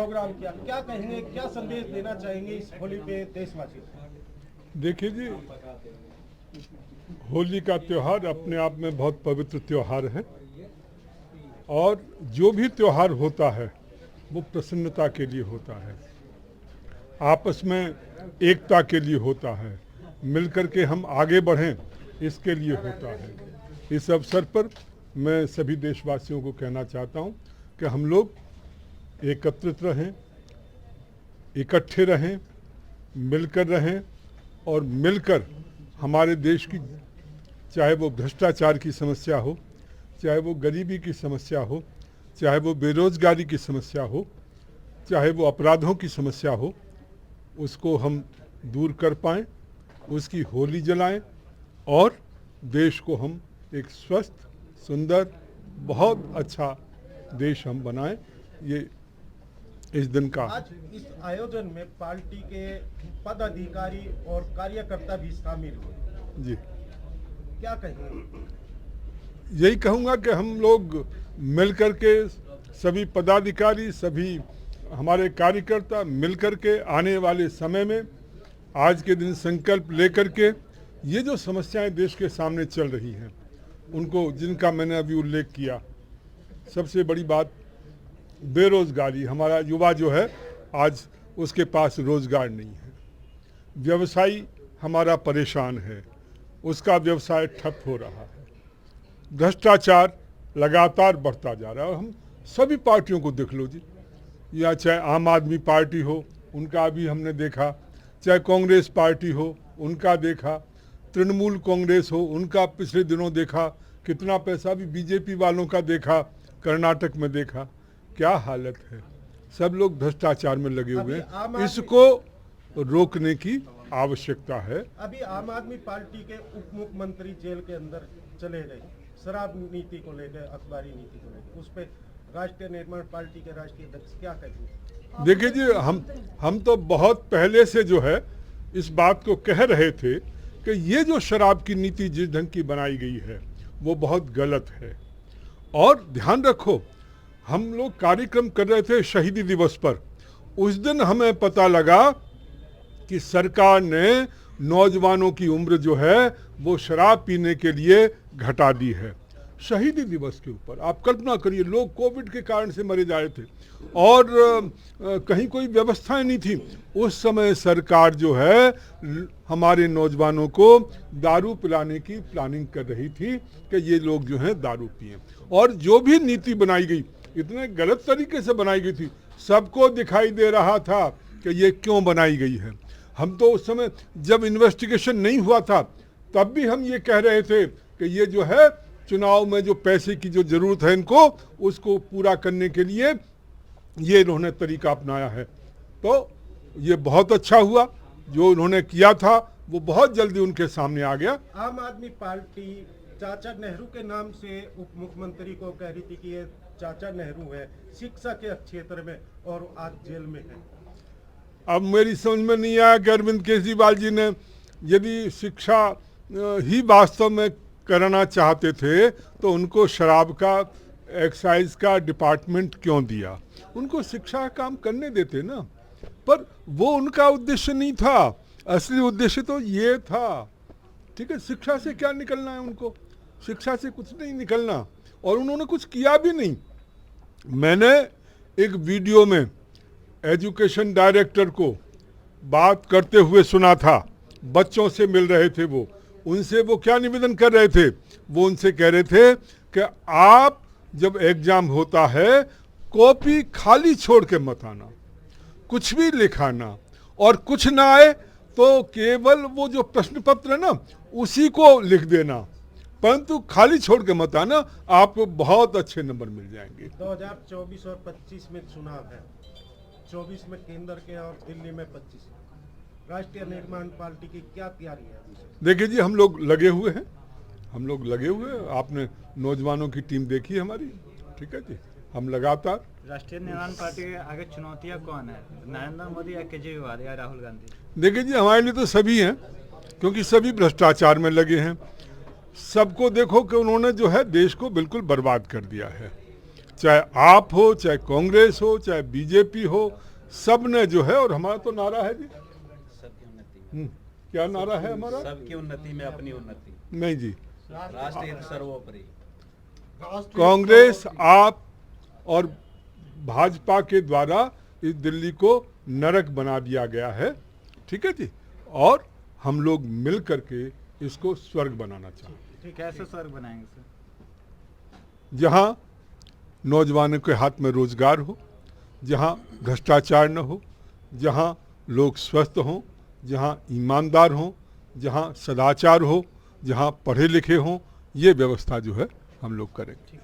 Programme किया, क्या कहेंगे, क्या संदेश देना चाहेंगे इस होली पे देशवासियों को? देखिए जी, होली का त्यौहार अपने आप में बहुत पवित्र त्यौहार है और जो भी त्यौहार होता है वो प्रसन्नता के लिए होता है, आपस में एकता के लिए होता है, मिलकर के हम आगे बढ़ें इसके लिए होता है। इस अवसर पर मैं सभी देशवासियों को कहना चाहता हूं कि हम लोग एकत्रित रहें, इकट्ठे रहें, मिलकर रहें और मिलकर हमारे देश की, चाहे वो भ्रष्टाचार की समस्या हो, चाहे वो गरीबी की समस्या हो, चाहे वो बेरोजगारी की समस्या हो, चाहे वो अपराधों की समस्या हो, उसको हम दूर कर पाएं, उसकी होली जलाएं और देश को हम एक स्वस्थ, सुंदर, बहुत अच्छा देश हम बनाएं। ये इस दिन का आज इस आयोजन में पार्टी के पदाधिकारी और कार्यकर्ता भी शामिल हुए जी, क्या कहेंगे? यही कहूँगा कि हम लोग मिलकर के सभी पदाधिकारी, सभी हमारे कार्यकर्ता मिलकर के आने वाले समय में आज के दिन संकल्प लेकर के ये जो समस्याएं देश के सामने चल रही हैं उनको, जिनका मैंने अभी उल्लेख किया, सबसे बड़ी बात बेरोजगारी, हमारा युवा जो है आज उसके पास रोजगार नहीं है, व्यवसायी हमारा परेशान है, उसका व्यवसाय ठप हो रहा है, भ्रष्टाचार लगातार बढ़ता जा रहा है। और हम सभी पार्टियों को देख लो जी, या चाहे आम आदमी पार्टी हो उनका भी हमने देखा, चाहे कांग्रेस पार्टी हो उनका देखा, तृणमूल कांग्रेस हो उनका पिछले दिनों देखा, कितना पैसा भी बीजेपी वालों का देखा, कर्नाटक में देखा, क्या हालत है। सब लोग भ्रष्टाचार में लगे हुए हैं, इसको रोकने की आवश्यकता है। अभी आम आदमी पार्टी के उप मुख्यमंत्री जेल के अंदर चले गए, शराब नीति को लेकर, अखबारी नीति को लेकर, उस पर राष्ट्रीय निर्माण पार्टी के राष्ट्रीय अध्यक्ष क्या कहेंगे? देखिए जी, हम तो बहुत पहले से जो है इस बात को कह रहे थे कि ये जो शराब की नीति जिस ढंग की बनाई गई है वो बहुत गलत है। और ध्यान रखो, हम लोग कार्यक्रम कर रहे थे शहीदी दिवस पर, उस दिन हमें पता लगा कि सरकार ने नौजवानों की उम्र जो है वो शराब पीने के लिए घटा दी है। शहीदी दिवस के ऊपर आप कल्पना करिए, लोग कोविड के कारण से मरे जा रहे थे और कहीं कोई व्यवस्थाएं नहीं थी। उस समय सरकार जो है हमारे नौजवानों को दारू पिलाने की प्लानिंग कर रही थी कि ये लोग जो हैं दारू पिएं। और जो भी नीति बनाई गई इतने गलत तरीके से बनाई गई थी, सबको दिखाई दे रहा था कि ये क्यों बनाई गई है। हम तो उस समय जब इन्वेस्टिगेशन नहीं हुआ था तब भी हम ये कह रहे थे कि ये जो है चुनाव में जो पैसे की जो जरूरत है इनको, उसको पूरा करने के लिए ये इन्होंने तरीका अपनाया है। तो ये बहुत अच्छा हुआ, जो उन्होंने किया था वो बहुत जल्दी उनके सामने आ गया। आम आदमी पार्टी चाचा नेहरू के नाम से उप मुख्यमंत्री को कह रही थी कि ये चाचा नेहरू है शिक्षा के क्षेत्र में, और आज जेल में है। अब मेरी समझ में नहीं आया कि अरविंद केजरीवाल जी ने यदि शिक्षा ही वास्तव में करना चाहते थे तो उनको शराब का, एक्साइज का डिपार्टमेंट क्यों दिया? उनको शिक्षा का काम करने देते ना। पर वो उनका उद्देश्य नहीं था, असली उद्देश्य तो ये था। ठीक है, शिक्षा से क्या निकलना है उनको? शिक्षा से कुछ नहीं निकलना, और उन्होंने कुछ किया भी नहीं। मैंने एक वीडियो में एजुकेशन डायरेक्टर को बात करते हुए सुना था, बच्चों से मिल रहे थे वो, उनसे वो क्या निवेदन कर रहे थे? वो उनसे कह रहे थे कि आप जब एग्जाम होता है कॉपी खाली छोड़ के मत आना, कुछ भी लिखाना, और कुछ ना आए तो केवल वो जो प्रश्न पत्र है ना उसी को लिख देना, परंतु खाली छोड़ के मत आना, आपको बहुत अच्छे नंबर मिल जाएंगे। 2024 और 25 में चुनाव है, 24 में केंद्र के और दिल्ली में 25। राष्ट्रीय निर्माण पार्टी की क्या तैयारी है? देखिए जी, हम लोग लगे हुए हैं, हम लोग लगे हुए हैं। आपने नौजवानों की टीम देखी है हमारी, ठीक है जी, हम लगातार। राष्ट्रीय निर्माण पार्टी के आगे चुनौतियां कौन है, नरेंद्र मोदी या केजरीवाल या राहुल गांधी? देखिए जी, हमारे लिए तो सभी हैं, क्योंकि सभी भ्रष्टाचार में लगे हैं। सबको देखो कि उन्होंने जो है देश को बिल्कुल बर्बाद कर दिया है। चाहे आप हो, चाहे कांग्रेस हो, चाहे बीजेपी हो, सब ने जो है, और हमारा तो नारा है जी, सबकी उन्नति, क्या नारा है हमारा? सबकी उन्नति में अपनी उन्नति, नहीं जी, राष्ट्र हित सर्वोपरि। कांग्रेस, आप और भाजपा के द्वारा इस दिल्ली को नरक बना दिया गया है, ठीक है जी, और हम लोग मिल करके इसको स्वर्ग बनाना चाहते हैं, कैसे स्वर्ग बनाएंगे सर? जहां नौजवानों के हाथ में रोजगार हो, जहां भ्रष्टाचार न हो, जहां लोग स्वस्थ हों, जहां ईमानदार हों, जहां सदाचार हो, जहां पढ़े लिखे हों, ये व्यवस्था जो है हम लोग करेंगे।